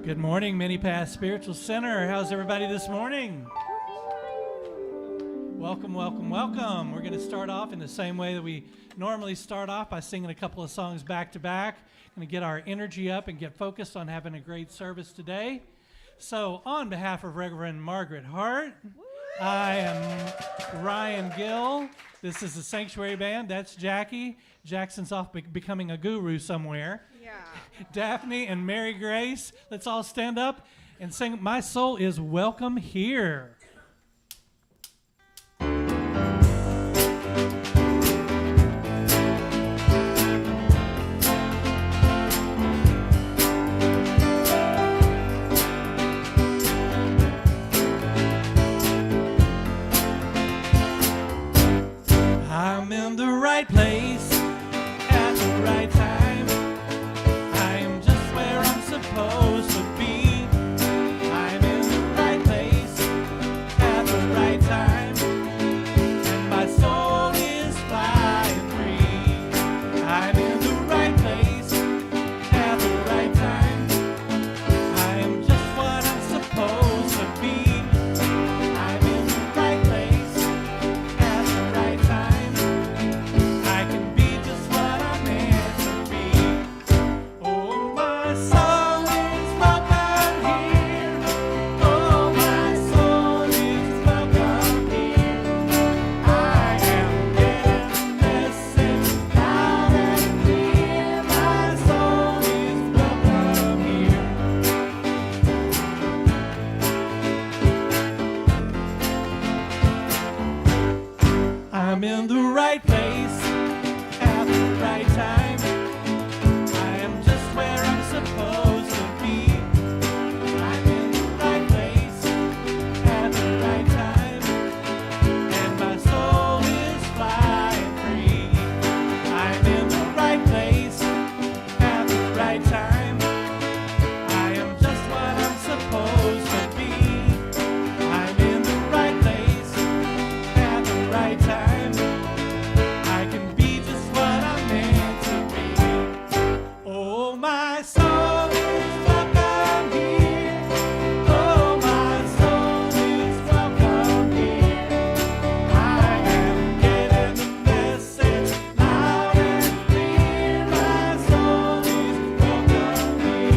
Good morning, Mini Path Spiritual Center. How's everybody this morning? Welcome, welcome, welcome. We're going to start off in the same way that we normally start off by singing a couple of songs back to back. Going to get our energy up and get focused on having a great service today. So, on behalf of Reverend Margaret Hart, I am Ryan Gill. This is the Sanctuary Band. That's Jackie. Jackson's off becoming a guru somewhere. Yeah. Daphne and Mary Grace. Let's all stand up and sing My Soul is Welcome Here. I'm in the right place at the right time. I am just where I'm supposed to be. I'm in the right place at the right time, and my soul is flying free. I'm in the right place at the right time. I am just what I'm supposed to be. I'm in the right place at the right time. I can be just what I'm meant to be. Oh, my soul is welcome here. Oh, my soul is welcome here. I am getting the message loud and clear. My soul is welcome here. I'm in the right place at the right time. I am just where I'm supposed to be. I'm in the right place at the right time, and my soul is flying free. I'm in the right place at the right time. I am just what I'm supposed to be. I'm in the right place at the right time. I can be just what I'm meant to be. Oh, my soul is welcome here. Oh, my soul is welcome here. I am getting the message loud and clear. My soul is welcome here.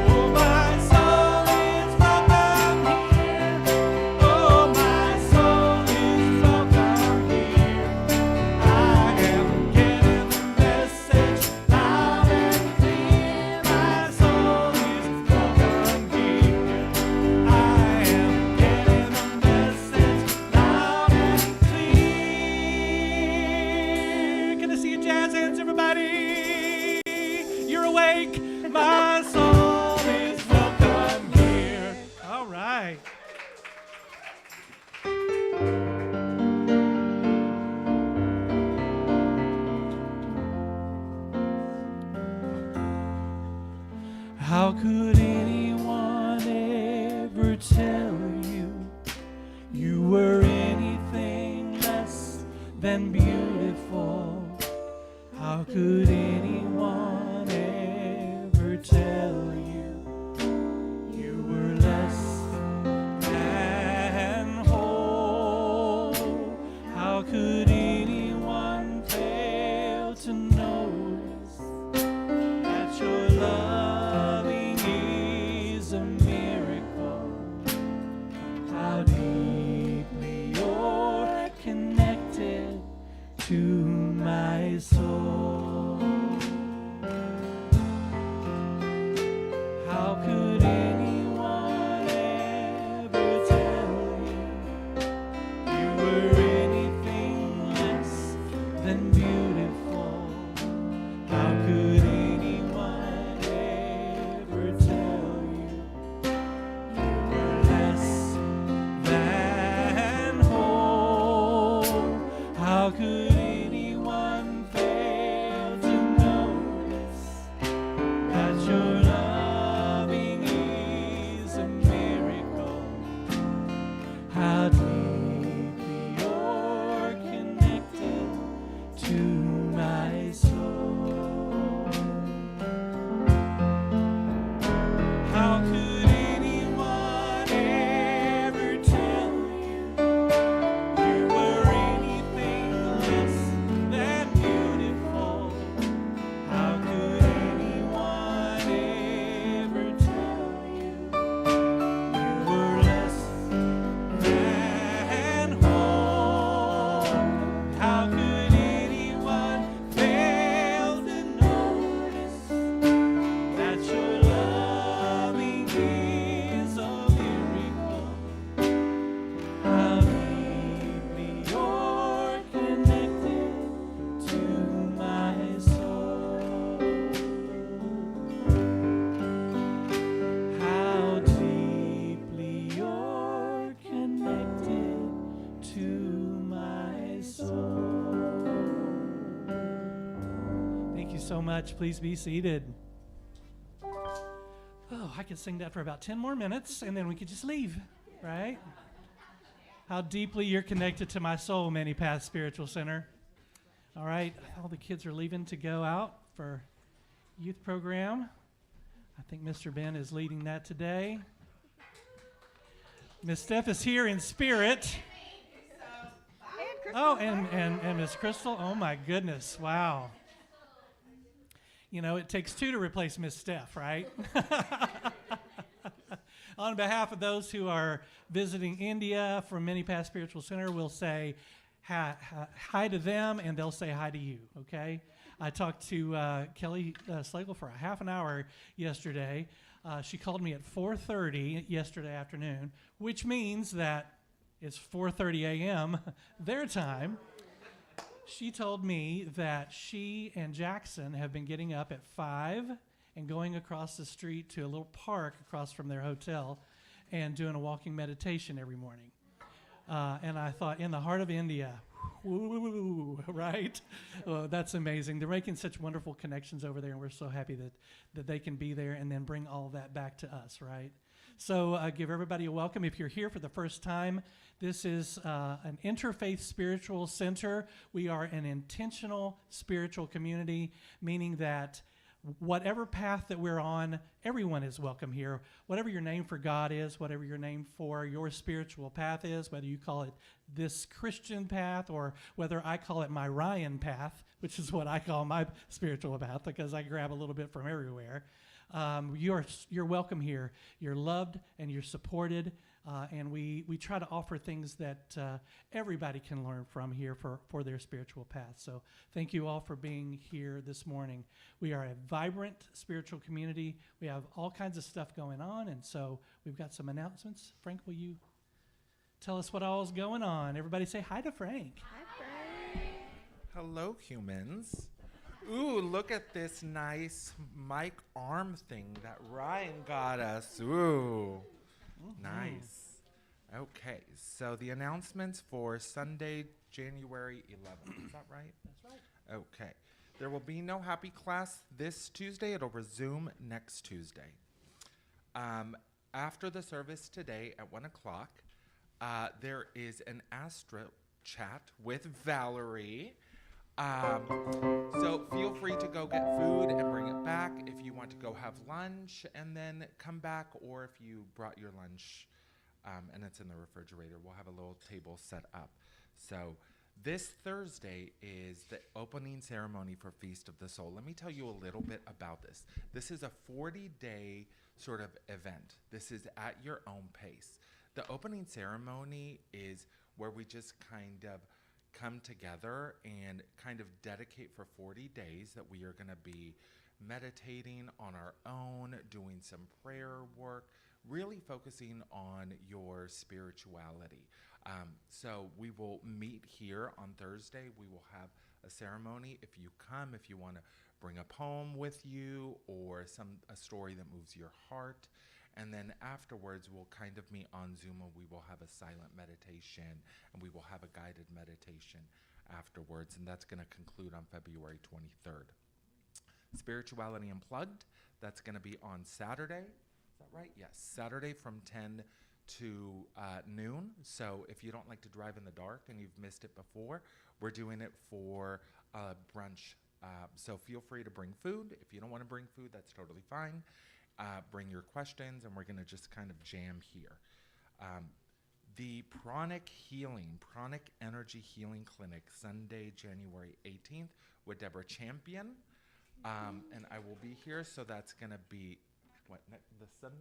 Oh, my soul is welcome here. Oh, my soul is welcome here. I am getting the message loud and clear. My soul is welcome here. I am getting the message loud and clear. Can I see your jazz hands, everybody? You're awake. My soul is welcome here. All right. How could anyone ever tell you you were anything less than beautiful? How could anyone ever tell you you were less than whole? How could anyone fail to notice that your loving is a miracle? How deeply you're connected to my soul. How could anyone ever tell you you were anything less than beautiful? How could anyone ever tell you you were less than whole? How could anyone fail you so much. Please be seated. Oh, I could sing that for about 10 more minutes, and then we could just leave, right? How deeply you're connected to my soul, Many Paths Spiritual Center. All right, all the kids are leaving to go out for youth program. I think Mr. Ben is leading that today. Miss Steph is here in spirit. Oh, and Miss Crystal. Oh, my goodness. Wow. You know, it takes two to replace Miss Steph, right? On behalf of those who are visiting India from Many Paths Spiritual Center, we'll say hi to them, and they'll say hi to you, okay? I talked to Kelly Slagle for a half an hour yesterday. She called me at 4:30 yesterday afternoon, which means that it's 4:30 a.m. their time. She told me that she and Jackson have been getting up at 5 and going across the street to a little park across from their hotel and doing a walking meditation every morning. And I thought, in the heart of India, woo, right? Oh, that's amazing. They're making such wonderful connections over there, and we're so happy that they can be there and then bring all that back to us, right? So give everybody a welcome. If you're here for the first time, this is an interfaith spiritual center. We are an intentional spiritual community, meaning that whatever path that we're on, everyone is welcome here. Whatever your name for God is, whatever your name for your spiritual path is, whether you call it this Christian path or whether I call it my Ryan path, which is what I call my spiritual path because I grab a little bit from everywhere. You're welcome here. You're loved and you're supported, and we try to offer things that everybody can learn from here for their spiritual path. So thank you all for being here this morning. We are a vibrant spiritual community. We have all kinds of stuff going on, and so we've got some announcements. Frank, will you tell us what all is going on? Everybody say hi to Frank. Hi, Frank. Hello, humans. Ooh, look at this nice mic arm thing that Ryan got us. Ooh, nice. Okay, so the announcements for Sunday, January 11th. Is that right? That's right. Okay. There will be no happy class this Tuesday. It'll resume next Tuesday. After the service today at 1 o'clock, there is an Astro chat with Valerie. So feel free to go get food and bring it back if you want to go have lunch and then come back, or if you brought your lunch and it's in the refrigerator, we'll have a little table set up. So this Thursday is the opening ceremony for Feast of the Soul. Let me tell you a little bit about this. This is a 40-day sort of event. This is at your own pace. The opening ceremony is where we just kind of come together and kind of dedicate for 40 days that we are going to be meditating on our own, doing some prayer work, really focusing on your spirituality. So we will meet here on Thursday. We will have a ceremony. If you come, if you want to bring a poem with you or a story that moves your heart. And then afterwards, we'll kind of meet on Zoom and we will have a silent meditation and we will have a guided meditation afterwards. And that's going to conclude on February 23rd. Spirituality Unplugged, that's going to be on Saturday. Is that right? Yes, Saturday from 10 to noon. So if you don't like to drive in the dark and you've missed it before, we're doing it for brunch. So feel free to bring food. If you don't want to bring food, that's totally fine. Bring your questions, and we're going to just kind of jam here. The Pranic Energy Healing Clinic, Sunday, January 18th, with Deborah Champion. And I will be here, so that's going to be,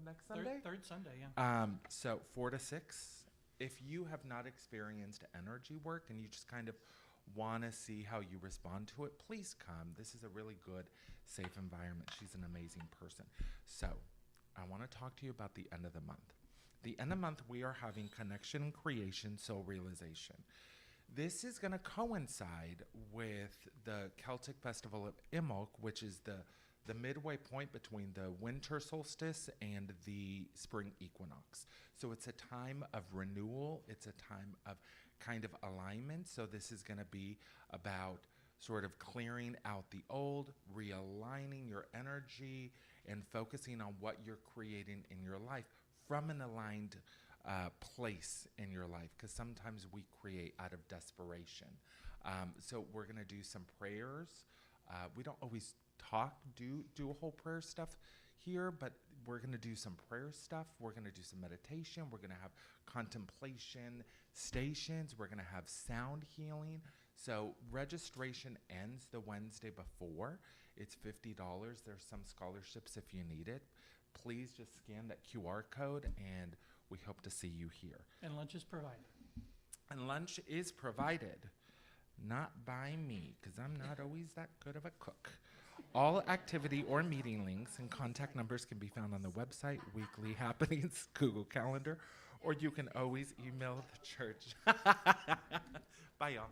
next Sunday? Third Sunday, yeah. So 4 to 6. If you have not experienced energy work and you just kind of want to see how you respond to it, please come. This is a really good, safe environment. She's an amazing person. So I want to talk to you about the end of the month. The end of the month, we are having Connection, Creation, Soul Realization. This is going to coincide with the Celtic Festival of Imbolc, which is the midway point between the winter solstice and the spring equinox. So it's a time of renewal. It's a time of kind of alignment. So this is going to be about sort of clearing out the old, realigning your energy, and focusing on what you're creating in your life from an aligned place in your life, because sometimes we create out of desperation. So we're going to do some prayers. We don't always do a whole prayer stuff here, but we're going to do some prayer stuff. We're going to do some meditation. We're going to have contemplation stations. We're going to have sound healing. So registration ends the Wednesday before. It's $50. There's some scholarships if you need it. Please just scan that QR code, and we hope to see you here. And lunch is provided. And lunch is provided, not by me, because I'm not always that good of a cook. All activity or meeting links and contact numbers can be found on the website, weekly happenings, Google Calendar, or you can always email the church. Bye, y'all.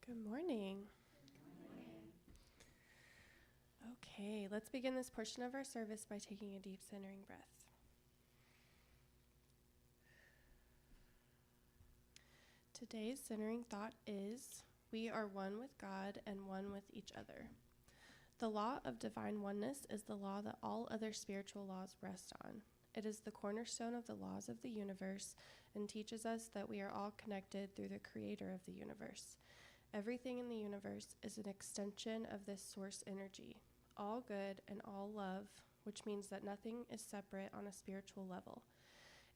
Good morning. Okay, let's begin this portion of our service by taking a deep centering breath. Today's centering thought is, we are one with God and one with each other. The law of divine oneness is the law that all other spiritual laws rest on. It is the cornerstone of the laws of the universe and teaches us that we are all connected through the creator of the universe. Everything in the universe is an extension of this source energy, all good and all love, which means that nothing is separate on a spiritual level.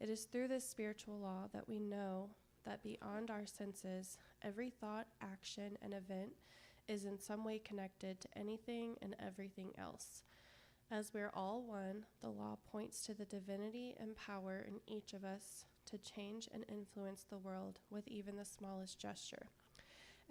It is through this spiritual law that we know that beyond our senses, every thought, action, and event is in some way connected to anything and everything else. As we're all one, the law points to the divinity and power in each of us to change and influence the world with even the smallest gesture.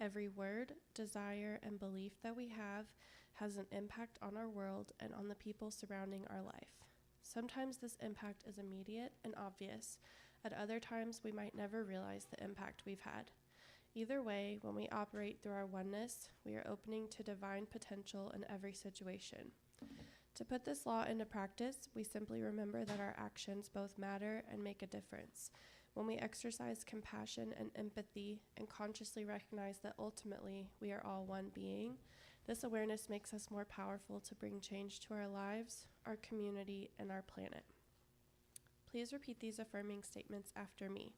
Every word, desire, and belief that we have has an impact on our world and on the people surrounding our life. Sometimes this impact is immediate and obvious. At other times, we might never realize the impact we've had. Either way, when we operate through our oneness, we are opening to divine potential in every situation. To put this law into practice, we simply remember that our actions both matter and make a difference. When we exercise compassion and empathy and consciously recognize that ultimately we are all one being, this awareness makes us more powerful to bring change to our lives, our community, and our planet. Please repeat these affirming statements after me.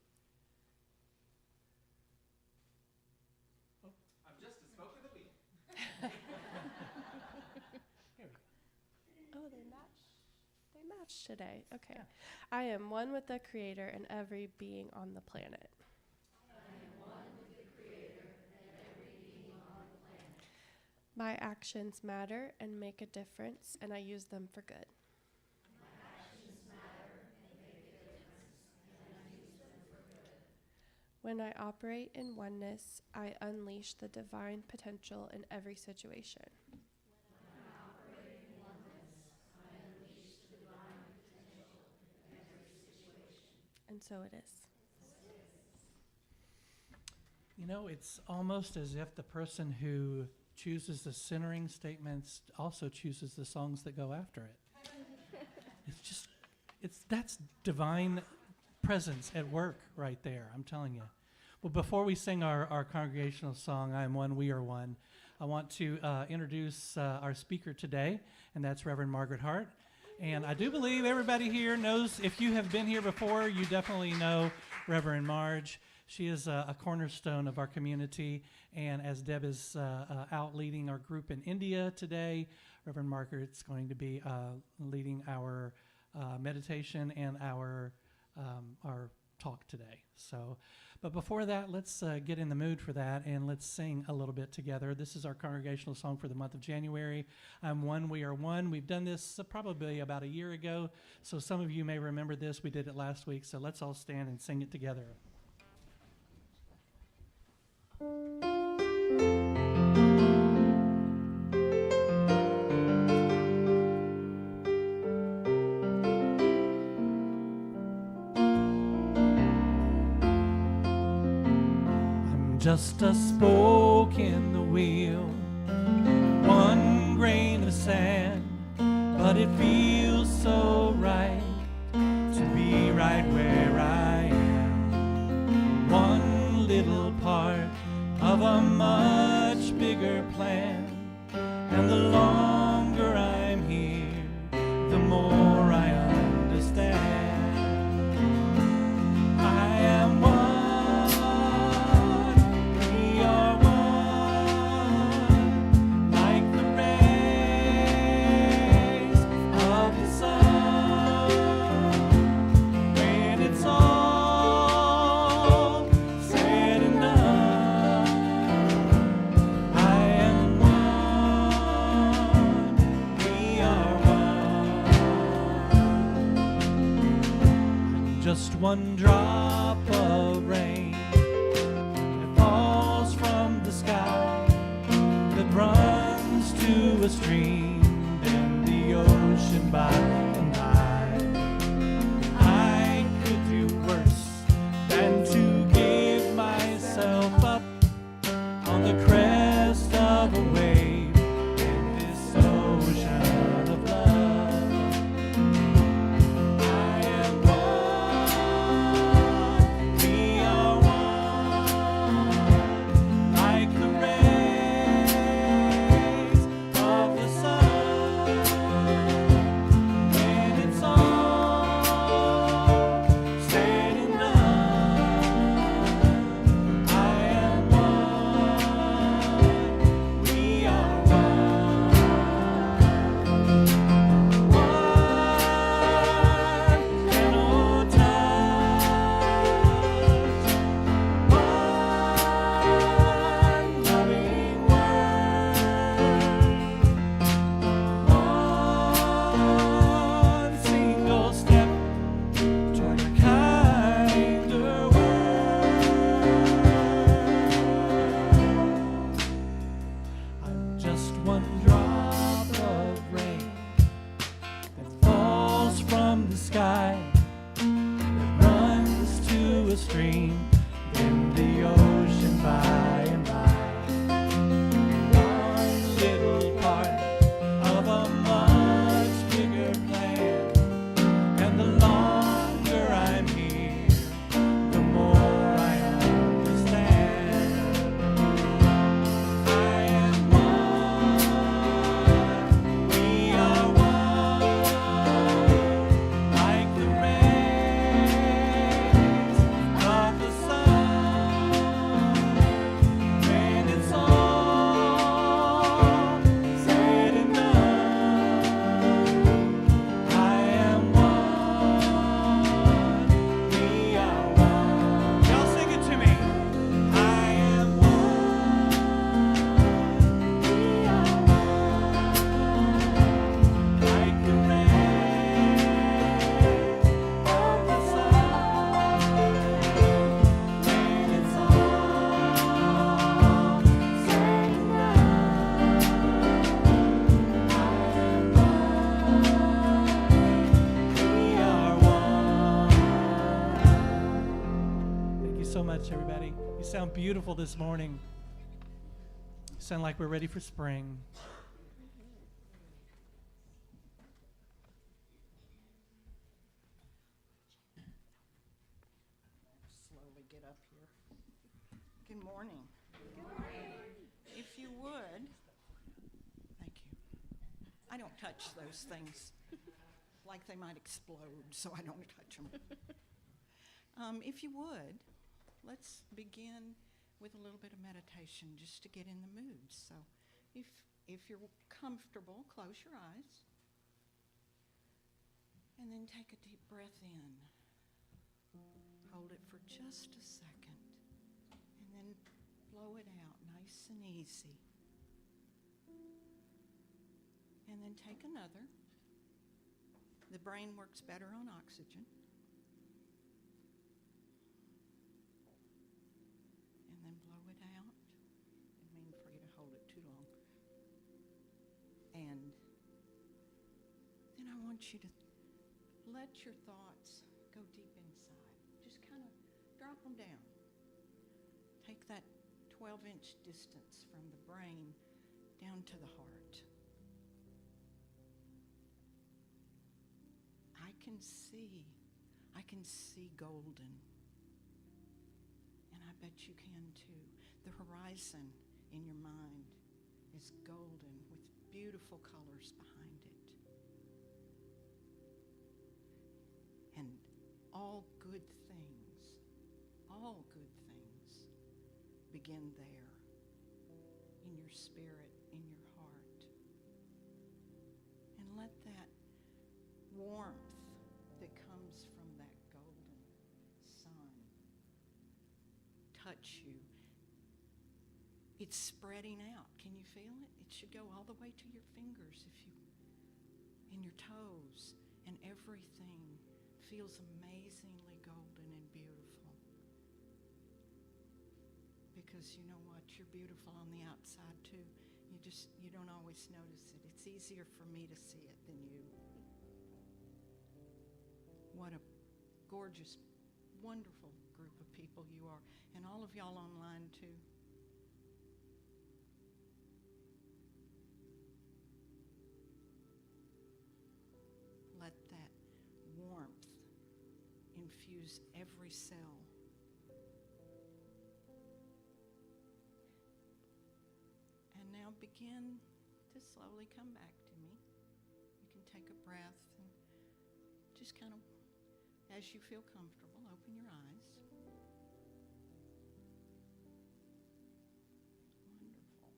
I'm just a smoke of the week. Oh, they match today. Okay. Yeah. I am one with the Creator and every being on the planet. I am one with the Creator and every being on the planet. My actions matter and make a difference, and I use them for good. My actions matter and make a difference, and I use them for good. When I operate in oneness, I unleash the divine potential in every situation. When I operate in oneness, I unleash the divine potential in every situation. And so it is. You know, it's almost as if the person who chooses the centering statements also chooses the songs that go after it. That's divine presence at work right there, I'm telling you. Well, before we sing our congregational song, I Am One, We Are One, I want to introduce our speaker today, and that's Reverend Margaret Hart. And I do believe everybody here knows, if you have been here before, you definitely know Reverend Marge. She is a cornerstone of our community, and as Deb is out leading our group in India today, Reverend Margaret's going to be leading our meditation and our talk today. So, but before that, let's get in the mood for that, and let's sing a little bit together. This is our congregational song for the month of January. I'm One, We Are One. We've done this probably about a year ago, so some of you may remember this. We did it last week, so let's all stand and sing it together. just a spoke in the wheel, one grain of sand, but it feels so right to be right where I am. One little part of a much bigger plan, and the longer I'm here, the more I understand. I am one, we are one, like the rays of the sun. When it's all said and done, I am one, we are one. Just one drop of rain that falls from the sky, that runs to a stream, then the ocean by and by. I could do worse than to give myself up on the crest of a wave in this ocean of love. I am one, we are one, like the rays of the sun. When it's all said and done, I am one, we are one cannot touch, one loving word, one single step toward a kinder world. I'm just one drop of rain that falls from the sky, that runs to a stream, then the ocean by and by. One little part of a much bigger plan, and the longer I'm here, the more I understand. I am one, we are one, like the rays of the sun. When it's all said and done, I am one, we are one. Y'all sing it to me. I am one, we are one, like the rays of the sun. When it's all said and done, we are one. Thank you so much, everybody. You sound beautiful this morning. You sound like we're ready for spring. Slowly get up here. Good morning. If you would, thank you. I don't touch those things, like they might explode, so I don't touch them. If you would, let's begin with a little bit of meditation just to get in the mood. So if you're comfortable, close your eyes and then take a deep breath in. Hold it for just a second and then blow it out nice and easy. And then take another. The brain works better on oxygen. And then blow it out. Didn't mean for you to hold it too long. And then I want you to let your thoughts go deep inside. Just kind of drop them down. Take that 12-inch distance from the brain down to the heart. I can see golden. And I bet you can too. The horizon in your mind is golden with beautiful colors behind it. And all good things begin there, in your spirit, in your heart. And let that warmth that comes from that golden sun touch you. It's spreading out. Can you feel it? It should go all the way to your fingers, in your toes, and everything feels amazingly golden and beautiful. Because you know what? You're beautiful on the outside too. You don't always notice it. It's easier for me to see it than you. What a gorgeous, wonderful group of people you are. And all of y'all online too. Let that warmth infuse every cell. And now begin to slowly come back to me. You can take a breath and just kind of, as you feel comfortable, open your eyes. Wonderful.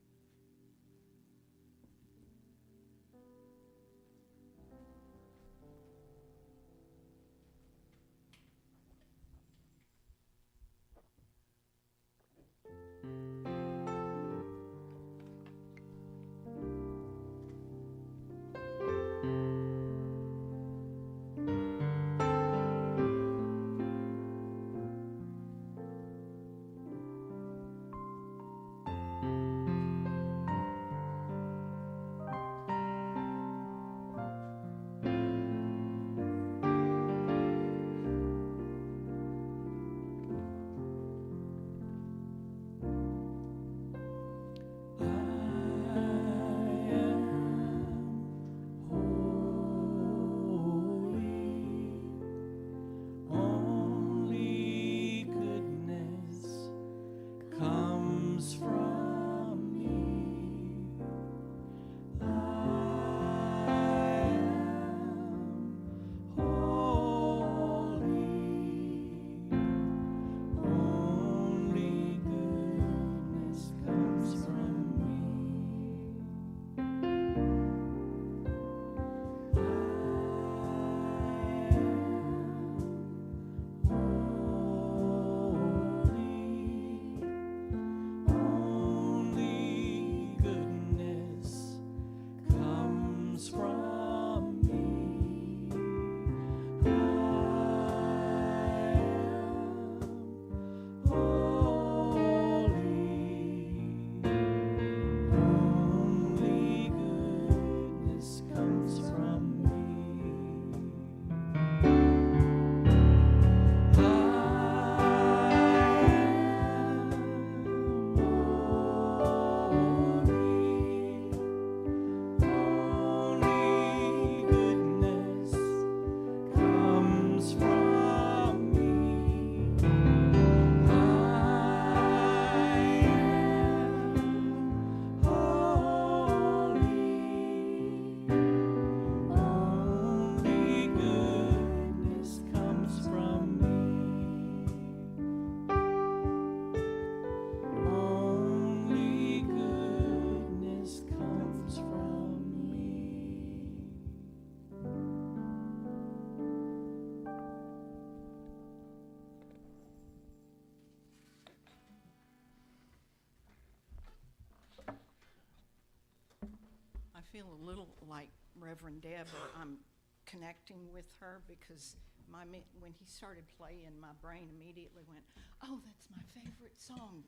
I feel a little like Reverend Deb, or I'm connecting with her, because when he started playing, my brain immediately went, oh, that's my favorite song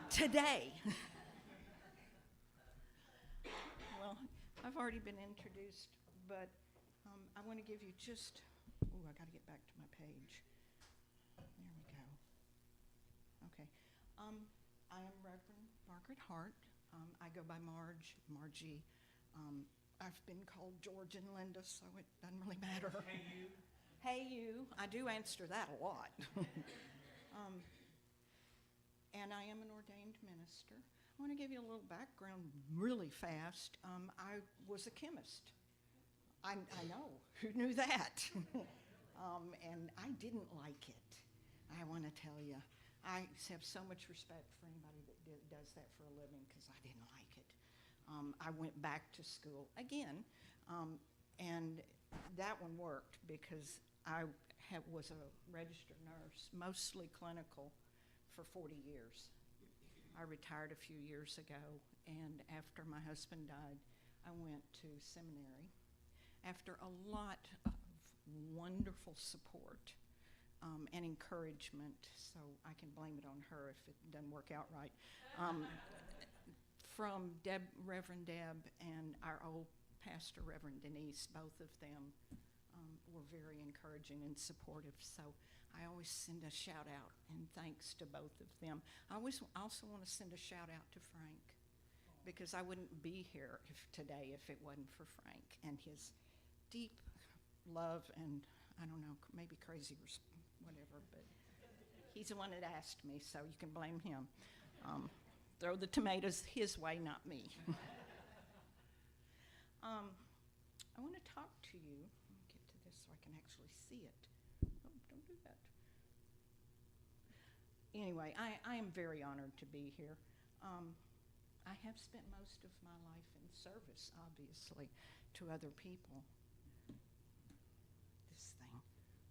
today. Well, I've already been introduced, but I want to give you just, I got to get back to my page. There we go. Okay. I am Reverend Margaret Hart. I go by Margie. I've been called George and Linda, so it doesn't really matter. Hey, you. Hey, you. I do answer that a lot. And I am an ordained minister. I want to give you a little background really fast. I was a chemist. I know. Who knew that? And I didn't like it. I want to tell you. I have so much respect for anybody that does that for a living because I didn't like it. I went back to school again, and that one worked because I was a registered nurse, mostly clinical, for 40 years. I retired a few years ago, and after my husband died, I went to seminary. After a lot of wonderful support and encouragement, so I can blame it on her if it doesn't work out right, from Reverend Deb and our old pastor, Reverend Denise, both of them were very encouraging and supportive. So I always send a shout out and thanks to both of them. I also want to send a shout out to Frank, because I wouldn't be here today if it wasn't for Frank and his deep love and, I don't know, maybe crazy or whatever, but he's the one that asked me, so you can blame him. Throw the tomatoes his way, not me. I want to talk to you. Let me get to this so I can actually see it. Oh, don't do that. Anyway, I am very honored to be here. I have spent most of my life in service, obviously, to other people. This thing,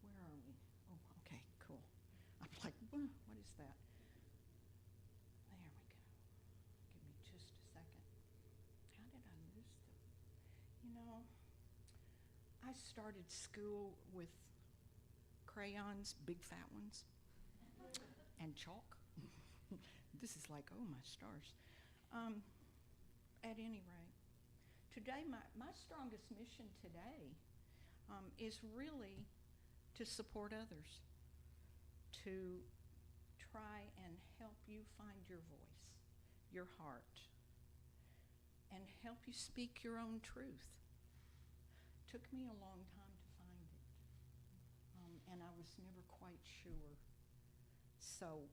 where are we? Oh, okay, cool. I'm like, what is that? There we go. Give me just a second. How did I lose the, I started school with crayons, big fat ones, and chalk. This is like, oh my stars. At any rate, today, my strongest mission today is really to support others, to try and help you find your voice, your heart, and help you speak your own truth. Took me a long time to find it, and I was never quite sure. So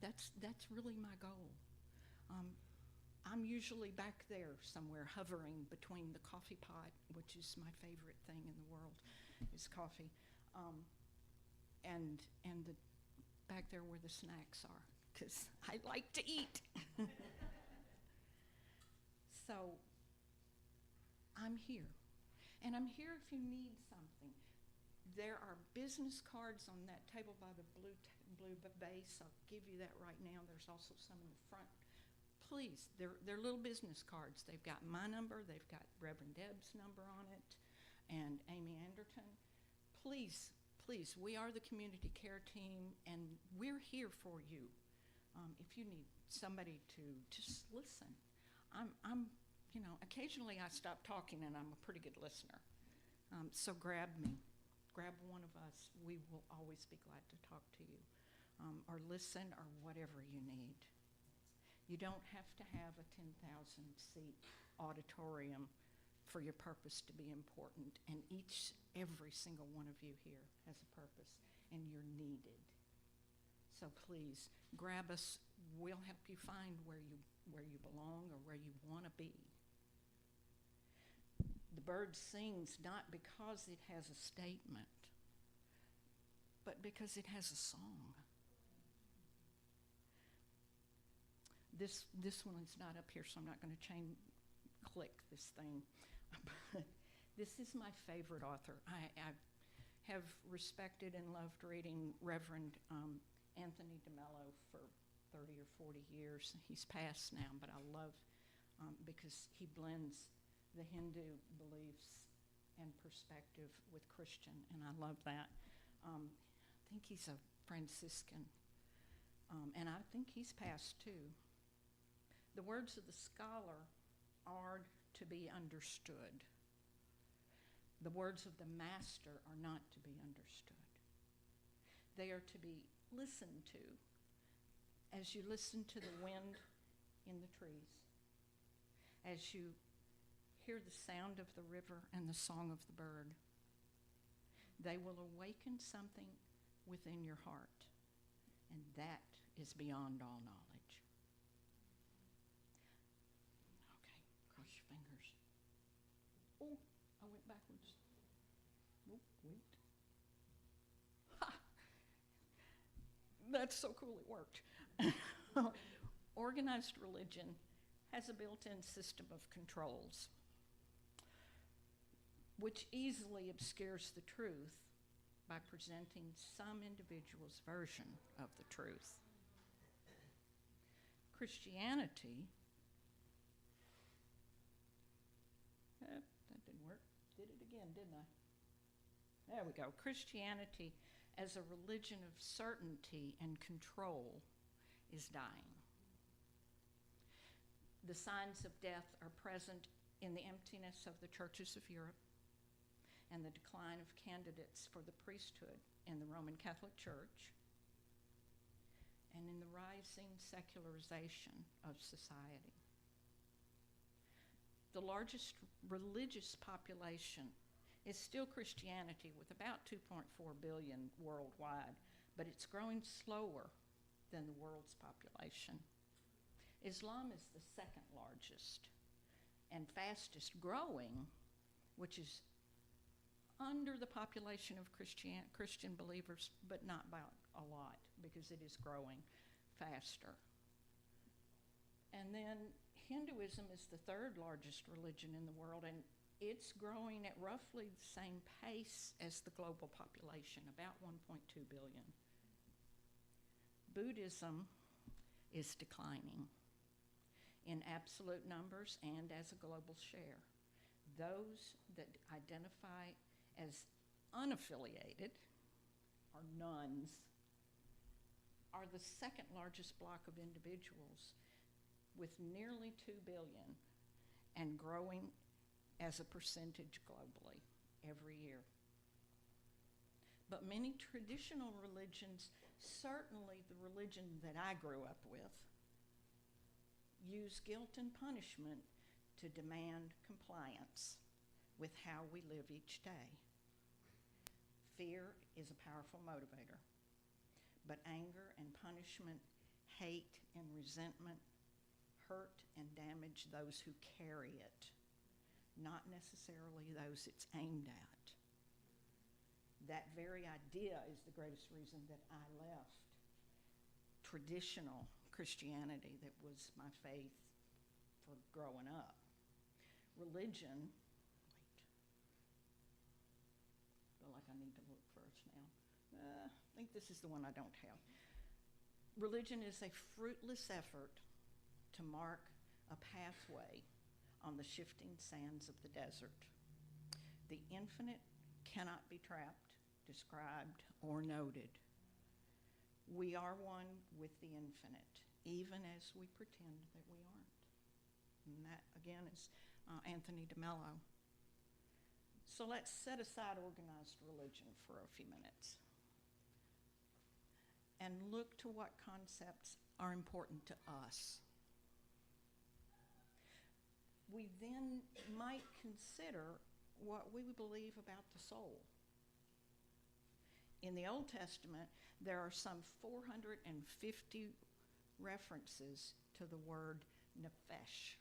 that's really my goal. I'm usually back there somewhere hovering between the coffee pot, which is my favorite thing in the world, is coffee, and the back there where the snacks are, because I like to eat. So I'm here, and I'm here if you need something. There are business cards on that table by the blue base. I'll give you that right now. There's also some in the front. Please, they're little business cards. They've got my number, they've got Reverend Deb's number on it, and Amy Anderton. Please, we are the community care team, and we're here for you. If you need somebody to just listen. Occasionally I stop talking, and I'm a pretty good listener. So grab me. Grab one of us. We will always be glad to talk to you, or listen, or whatever you need. You don't have to have a 10,000-seat auditorium for your purpose to be important, and every single one of you here has a purpose, and you're needed. So please, grab us. We'll help you find where you belong or where you want to be. The bird sings not because it has a statement, but because it has a song. This one is not up here, so I'm not going to click this thing. But this is my favorite author. I have respected and loved reading Reverend Anthony DeMello for 30 or 40 years. He's passed now, but I love because he blends the Hindu beliefs and perspective with Christian, and I love that. I think he's a Franciscan, and I think he's passed too. The words of the scholar are to be understood. The words of the master are not to be understood. They are to be listened to as you listen to the wind in the trees, as you hear the sound of the river and the song of the bird, they will awaken something within your heart, and that is beyond all knowledge. Okay, cross your fingers. Oh, I went backwards. Nope, wait. Ha! That's so cool, it worked. Organized religion has a built-in system of controls, which easily obscures the truth by presenting some individual's version of the truth. Christianity, that didn't work. Did it again, didn't I? There we go. Christianity, as a religion of certainty and control, is dying. The signs of death are present in the emptiness of the churches of Europe and the decline of candidates for the priesthood in the Roman Catholic Church, and in the rising secularization of society. The largest religious population is still Christianity, with about 2.4 billion worldwide, but it's growing slower than the world's population. Islam is the second largest and fastest growing, which is under the population of Christian believers, but not by a lot, because it is growing faster. And then Hinduism is the third largest religion in the world, and it's growing at roughly the same pace as the global population, about 1.2 billion. Buddhism is declining in absolute numbers and as a global share. Those that identify as unaffiliated, or nuns, are the second largest block of individuals, with nearly 2 billion and growing as a percentage globally every year. But many traditional religions, certainly the religion that I grew up with, use guilt and punishment to demand compliance with how we live each day. Fear is a powerful motivator, but anger and punishment, hate and resentment hurt and damage those who carry it, not necessarily those it's aimed at. That very idea is the greatest reason that I left traditional Christianity that was my faith for growing up. Religion, feel like I need to look first now. I think this is the one I don't have. Religion is a fruitless effort to mark a pathway on the shifting sands of the desert. The infinite cannot be trapped, described, or noted. We are one with the infinite, even as we pretend that we aren't. And that, again, is Anthony DeMello. So let's set aside organized religion for a few minutes and look to what concepts are important to us. We then might consider what we believe about the soul. In the Old Testament, there are some 450 references to the word nephesh.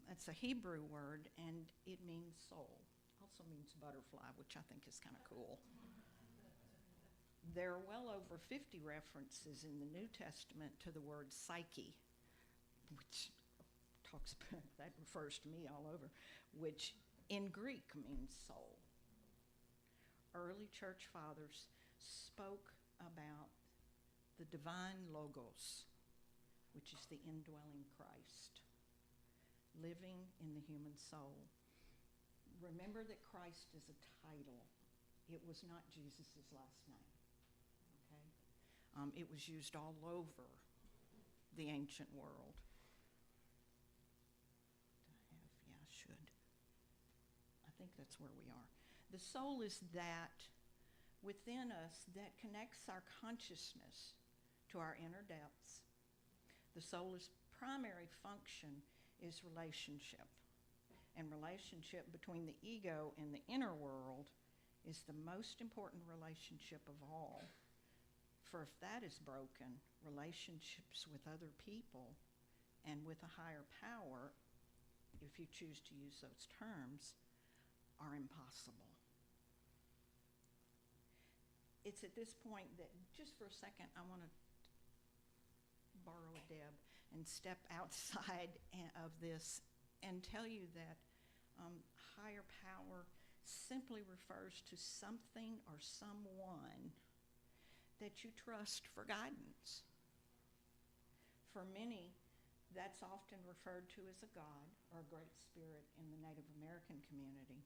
That's a Hebrew word, and it means soul. Also means butterfly, which I think is kind of cool. There are well over 50 references in the New Testament to the word psyche, which talks about, that refers to me all over, which in Greek means soul. Early church fathers spoke about the divine logos, which is the indwelling Christ, living in the human soul. Remember that Christ is a title. It was not Jesus' last name, okay? It was used all over the ancient world. I think that's where we are. The soul is that within us that connects our consciousness to our inner depths. The soul's primary function is relationship. And relationship between the ego and the inner world is the most important relationship of all. For if that is broken, relationships with other people and with a higher power, if you choose to use those terms, are impossible. It's at this point that, just for a second, I want to borrow a Deb and step outside of this and tell you that higher power simply refers to something or someone that you trust for guidance. For many, that's often referred to as a god or a great spirit in the Native American community,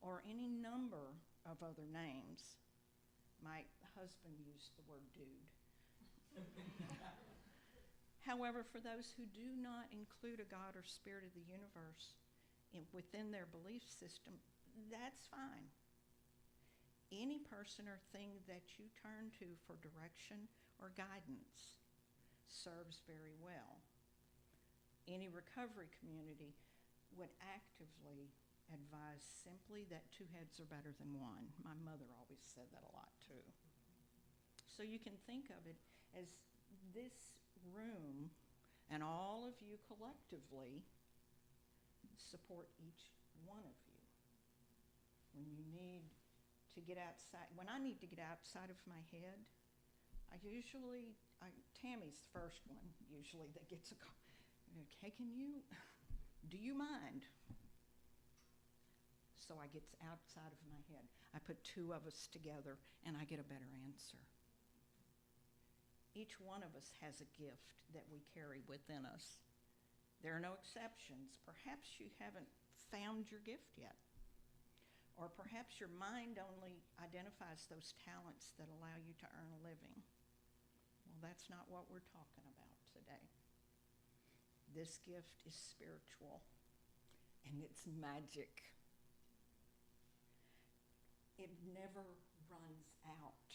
or any number of other names. My husband used the word dude. However, for those who do not include a god or spirit of the universe within their belief system, that's fine. Any person or thing that you turn to for direction or guidance serves very well. Any recovery community would actively advise simply that two heads are better than one. My mother always said that a lot too. So you can think of it as this room and all of you collectively support each one of you. When you need to get outside, when I need to get outside of my head, Tammy's the first one usually that gets a call. Okay, do you mind? So I get outside of my head. I put two of us together and I get a better answer. Each one of us has a gift that we carry within us. There are no exceptions. Perhaps you haven't found your gift yet. Or perhaps your mind only identifies those talents that allow you to earn a living. Well, that's not what we're talking about today. This gift is spiritual, and it's magic. It never runs out.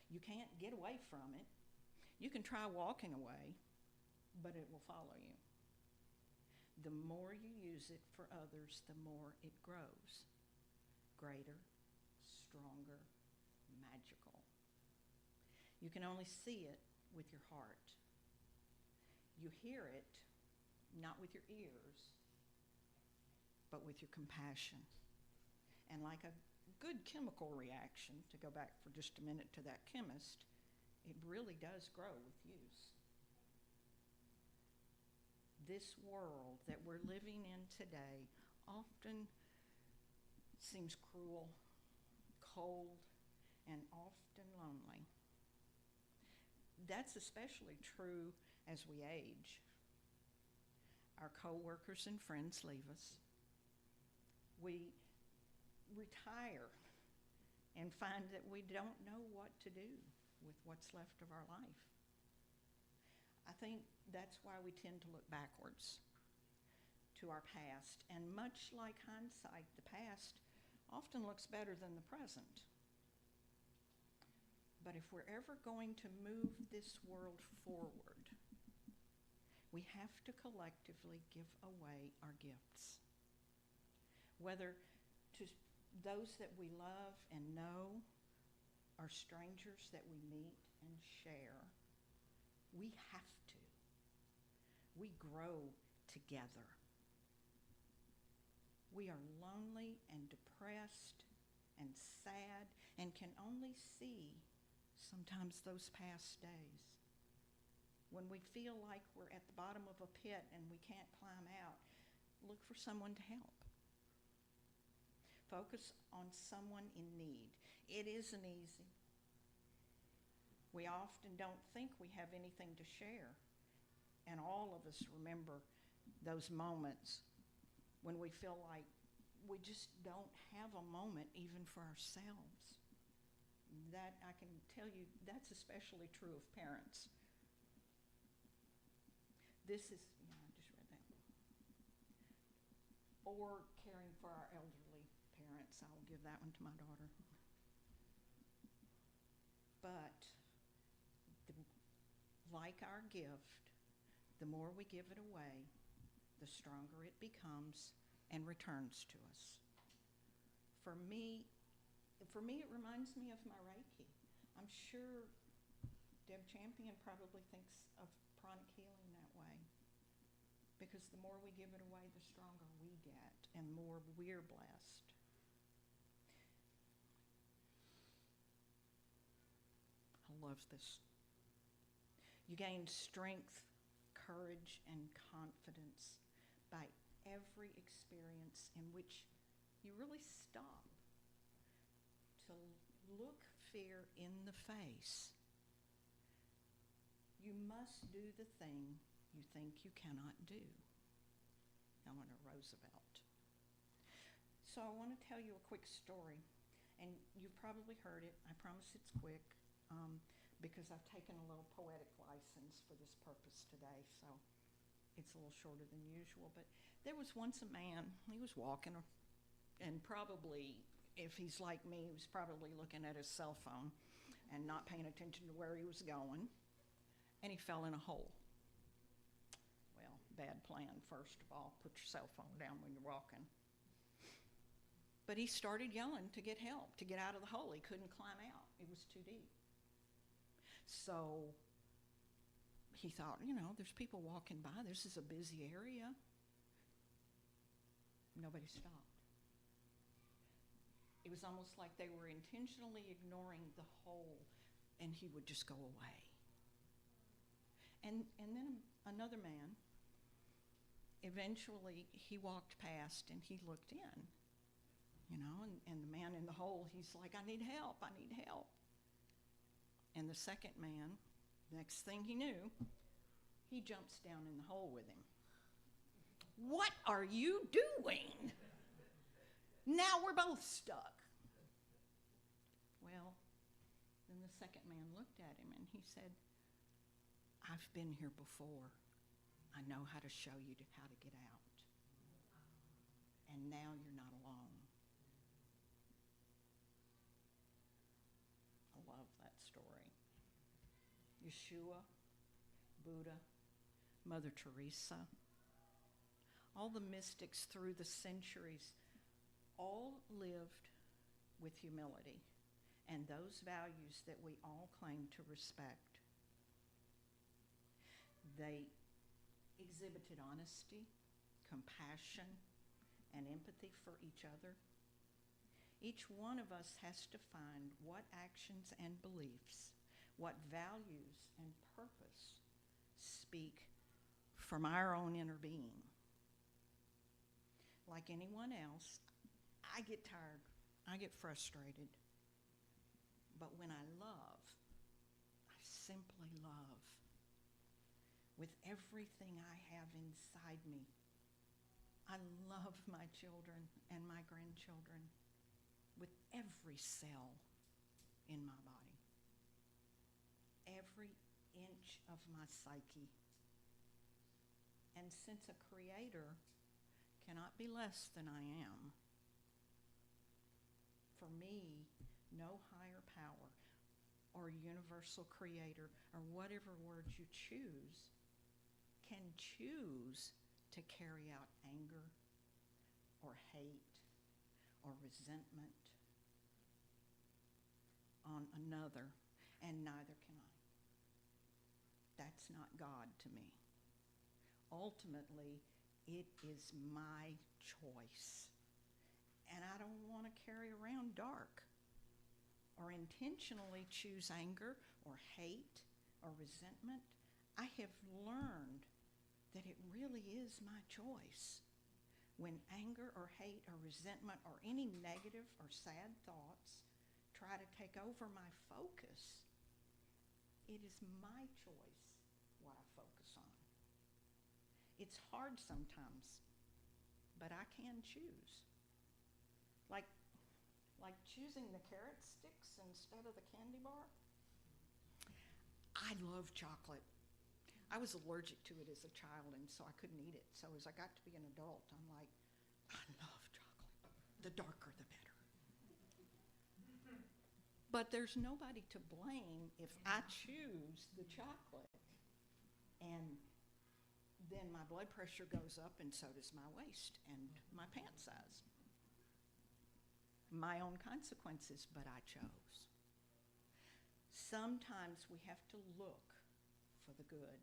You can't get away from it. You can try walking away, but it will follow you. The more you use it for others, the more it grows. Greater, stronger, magical. You can only see it with your heart. You hear it not with your ears, but with your compassion. And like a good chemical reaction, to go back for just a minute to that chemist, it really does grow with use. This world that we're living in today often seems cruel, cold, and often lonely. That's especially true as we age. Our coworkers and friends leave us. We retire and find that we don't know what to do with what's left of our life. I think that's why we tend to look backwards to our past. And much like hindsight, the past often looks better than the present. But if we're ever going to move this world forward, we have to collectively give away our gifts. Whether to those that we love and know, or strangers that we meet and share, we have to. We grow together. We are lonely and depressed and sad and can only see sometimes those past days. When we feel like we're at the bottom of a pit and we can't climb out, look for someone to help. Focus on someone in need. It isn't easy. We often don't think we have anything to share. And all of us remember those moments when we feel like we just don't have a moment even for ourselves. That, I can tell you, that's especially true of parents. This is, I just read that. Or caring for our elderly parents. I will give that one to my daughter. But like our gift, the more we give it away, the stronger it becomes and returns to us. For me, it reminds me of my Reiki. I'm sure Deb Champion probably thinks of pranic healing that way. Because the more we give it away, the stronger we get and more we're blessed. I love this. You gain strength, courage, and confidence by every experience in which you really stop to look fear in the face. You must do the thing you think you cannot do. Eleanor Roosevelt. So I want to tell you a quick story, and you've probably heard it. I promise it's quick, because I've taken a little poetic license for this purpose today, so it's a little shorter than usual. But there was once a man, he was walking, and probably, if he's like me, he was probably looking at his cell phone and not paying attention to where he was going, and he fell in a hole. Well, bad plan, first of all. Put your cell phone down when you're walking. But he started yelling to get help, to get out of the hole. He couldn't climb out. It was too deep. So he thought, there's people walking by. This is a busy area. Nobody stopped. It was almost like they were intentionally ignoring the hole, and he would just go away. And then another man, eventually he walked past and he looked in, and the man in the hole, he's like, I need help. And the second man, next thing he knew, he jumps down in the hole with him. What are you doing? Now we're both stuck. Well, then the second man looked at him and he said, I've been here before. I know how to show you how to get out. And now you're not alone. I love that story. Yeshua, Buddha, Mother Teresa, all the mystics through the centuries all lived with humility and those values that we all claim to respect. They exhibited honesty, compassion, and empathy for each other. Each one of us has to find what actions and beliefs, what values and purpose speak from our own inner being. Like anyone else, I get tired, I get frustrated. But when I love, I simply love. With everything I have inside me, I love my children and my grandchildren with every cell in my body, every inch of my psyche. And since a creator cannot be less than I am, for me, no higher power or universal creator or whatever word you choose can choose to carry out anger or hate or resentment on another, and neither can I. That's not God to me. Ultimately, it is my choice. And I don't want to carry around dark or intentionally choose anger or hate or resentment. I have learned that it really is my choice. When anger or hate or resentment or any negative or sad thoughts try to take over my focus, it is my choice what I focus on. It's hard sometimes, but I can choose. Like choosing the carrot sticks instead of the candy bar. I love chocolate. I was allergic to it as a child, and so I couldn't eat it. So as I got to be an adult, I'm like, I love chocolate. The darker, the better. But there's nobody to blame if I choose the chocolate. And then my blood pressure goes up, and so does my waist and my pant size. My own consequences, but I chose. Sometimes we have to look for the good.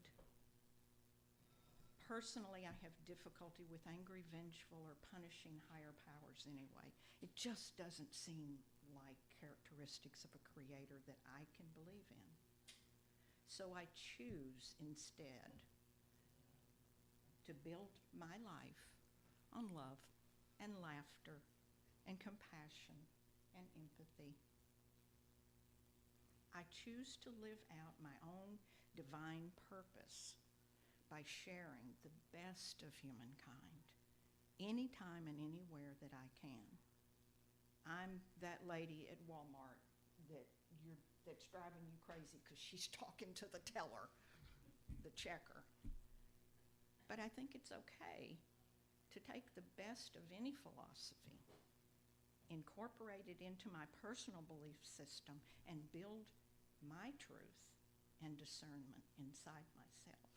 Personally, I have difficulty with angry, vengeful, or punishing higher powers anyway. It just doesn't seem like characteristics of a creator that I can believe in. So I choose instead to build my life on love and laughter and compassion and empathy. I choose to live out my own divine purpose by sharing the best of humankind anytime and anywhere that I can. I'm that lady at Walmart that's driving you crazy because she's talking to the teller, the checker. But I think it's okay to take the best of any philosophy, incorporate it into my personal belief system, and build my truth and discernment inside myself.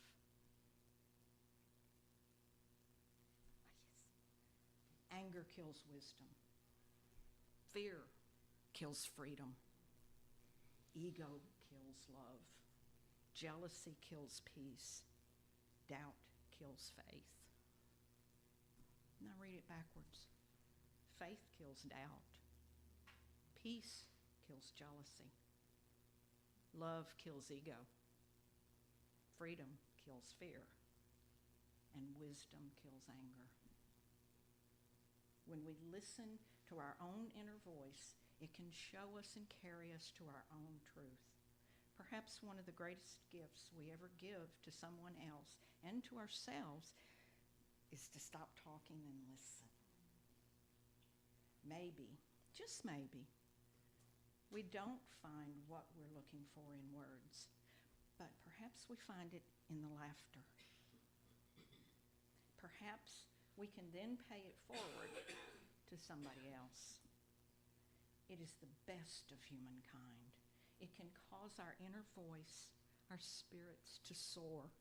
Anger kills wisdom. Fear kills freedom. Ego kills love. Jealousy kills peace. Doubt kills faith. Now read it backwards. Faith kills doubt. Peace kills jealousy. Love kills ego. Freedom kills fear. And wisdom kills anger. When we listen to our own inner voice, it can show us and carry us to our own truth. Perhaps one of the greatest gifts we ever give to someone else and to ourselves is to stop talking and listen. Maybe, just maybe, we don't find what we're looking for in words, but perhaps we find it in the laughter. Perhaps we can then pay it forward to somebody else. It is the best of humankind. It can cause our inner voice, our spirits to soar.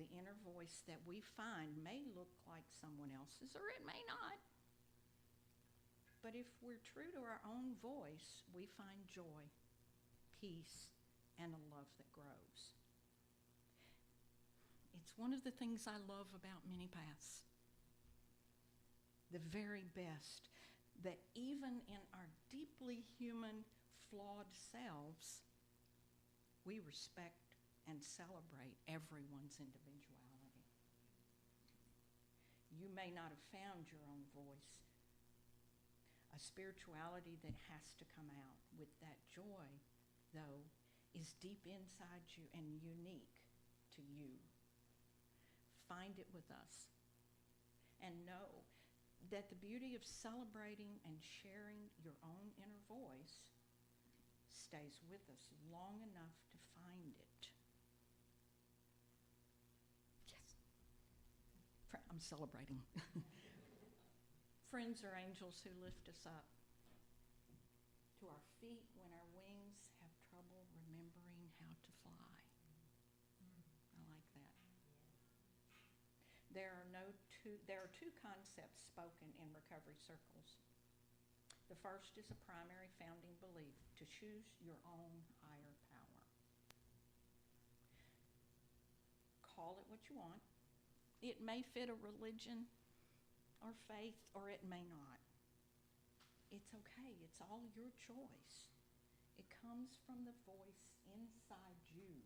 The inner voice that we find may look like someone else's, or it may not. But if we're true to our own voice, we find joy, peace, and a love that grows. It's one of the things I love about many paths. The very best, that even in our deeply human, flawed selves, we respect and celebrate everyone's individuality. You may not have found your own voice, a spirituality that has to come out. With that joy, though, is deep inside you and unique to you. Find it with us, and know that the beauty of celebrating and sharing your own inner voice stays with us long enough to find it. Yes. I'm celebrating. Friends are angels who lift us up to our feet when our wings have trouble remembering how to fly. I like that. There are two concepts spoken in recovery circles. The first is a primary founding belief, to choose your own higher power. Call it what you want. It may fit a religion or faith, or it may not. It's okay. It's all your choice. It comes from the voice inside you.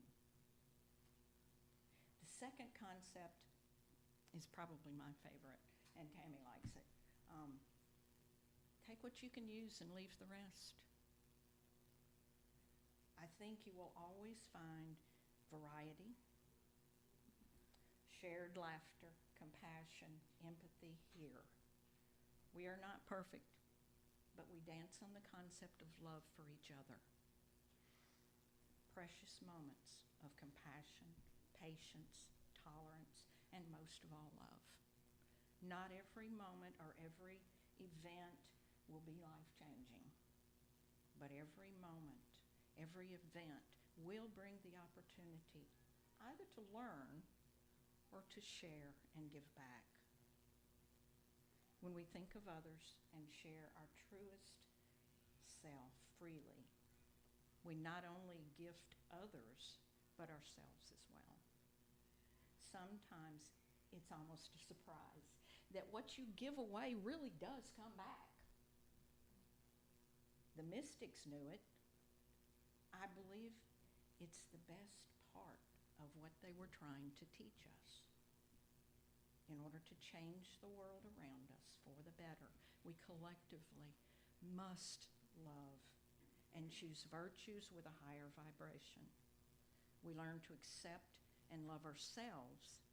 The second concept is probably my favorite, and Tammy likes it. Take what you can use and leave the rest. I think you will always find variety, shared laughter, compassion, empathy here. We are not perfect, but we dance on the concept of love for each other. Precious moments of compassion, patience, tolerance, and most of all, love. Not every moment or every event will be life-changing, but every moment, every event will bring the opportunity, either to learn or to share and give back. When we think of others and share our truest self freely, we not only gift others, but ourselves as well. Sometimes it's almost a surprise that what you give away really does come back. The mystics knew it. I believe it's the best part of what they were trying to teach us. In order to change the world around us for the better, we collectively must love and choose virtues with a higher vibration. We learn to accept and love ourselves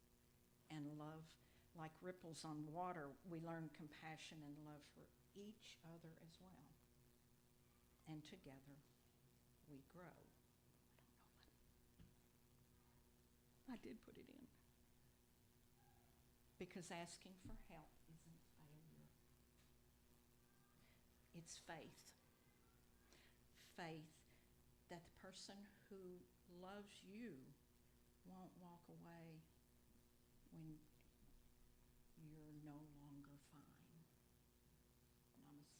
and love like ripples on water. We learn compassion and love for each other as well. And together we grow. I did put it in. Because asking for help isn't failure. It's faith. Faith that the person who loves you won't walk away when you're no longer fine. Namaste.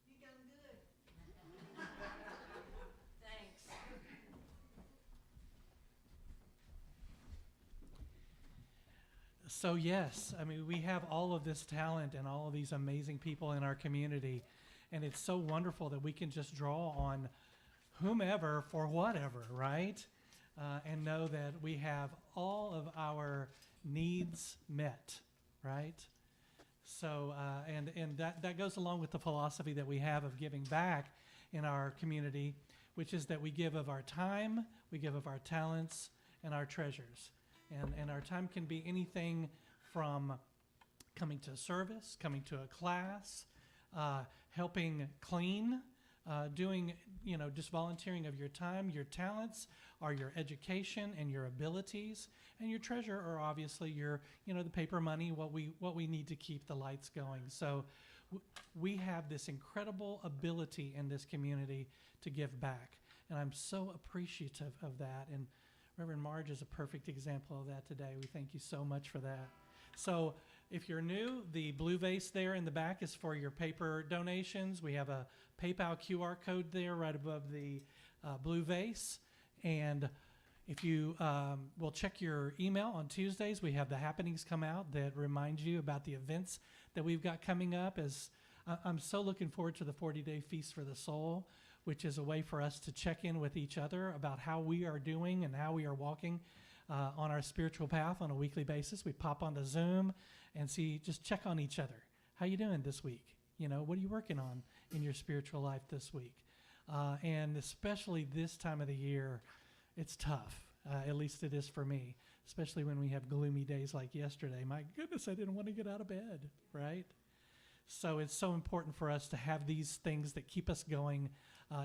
You done good. Thanks. So yes, I mean, we have all of this talent and all of these amazing people in our community, and it's so wonderful that we can just draw on whomever for whatever, right? And know that we have all of our needs met, right? So, and that goes along with the philosophy that we have of giving back in our community, which is that we give of our time, we give of our talents, and our treasures. And our time can be anything from coming to service, coming to a class, helping clean, doing, just volunteering of your time. Your talents are your education and your abilities, and your treasure are obviously your, the paper money, what we need to keep the lights going. So we have this incredible ability in this community to give back, and I'm so appreciative of that. And Reverend Margie is a perfect example of that today. We thank you so much for that. So if you're new, the blue vase there in the back is for your paper donations. We have a PayPal QR code there right above the blue vase. And if you will check your email on Tuesdays, we have the happenings come out that remind you about the events that we've got coming up. As I'm so looking forward to the 40-day Feast for the Soul, which is a way for us to check in with each other about how we are doing and how we are walking on our spiritual path on a weekly basis. We pop on the Zoom and just check on each other. How you doing this week? What are you working on in your spiritual life this week? And especially this time of the year, it's tough. At least it is for me, especially when we have gloomy days like yesterday. My goodness, I didn't want to get out of bed, right? So it's so important for us to have these things that keep us going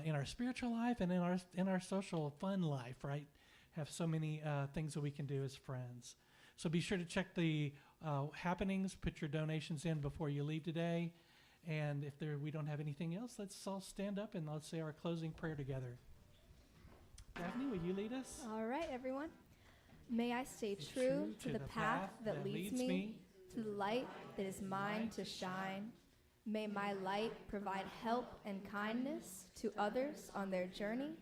in our spiritual life and in our social fun life, right? Have so many things that we can do as friends. So be sure to check the happenings, put your donations in before you leave today. And if we don't have anything else, let's all stand up and let's say our closing prayer together. Daphne, will you lead us? All right, everyone. May I stay true to the path that leads me to the light that is mine to shine. May my light provide help and kindness to others on their journey.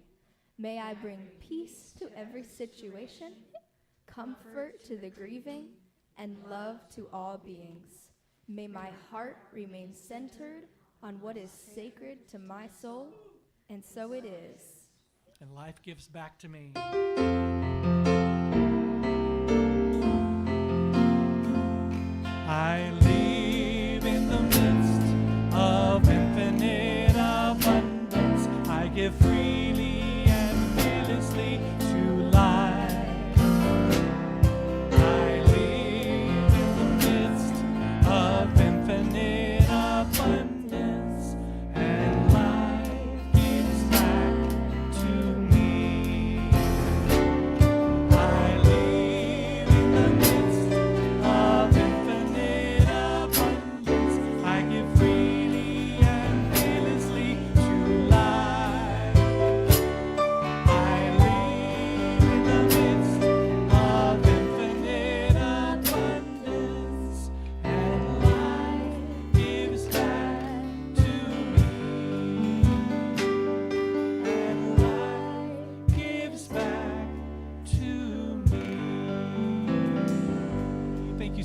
May I bring peace to every situation, comfort to the grieving, and love to all beings. May my heart remain centered on what is sacred to my soul, and so it is. And life gives back to me. I live in the midst of infinite abundance. I give freely and fearlessly to life. I live in the midst of infinite abundance, and life gives back to me.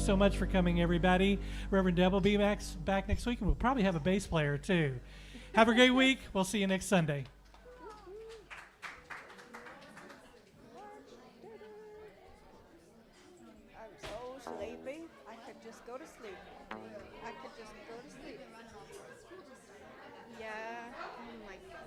so much for coming, everybody. Reverend Deb will be back next week, and we'll probably have a bass player, too. Have a great week. We'll see you next Sunday. I'm so sleepy. I could just go to sleep. Yeah. Oh my God.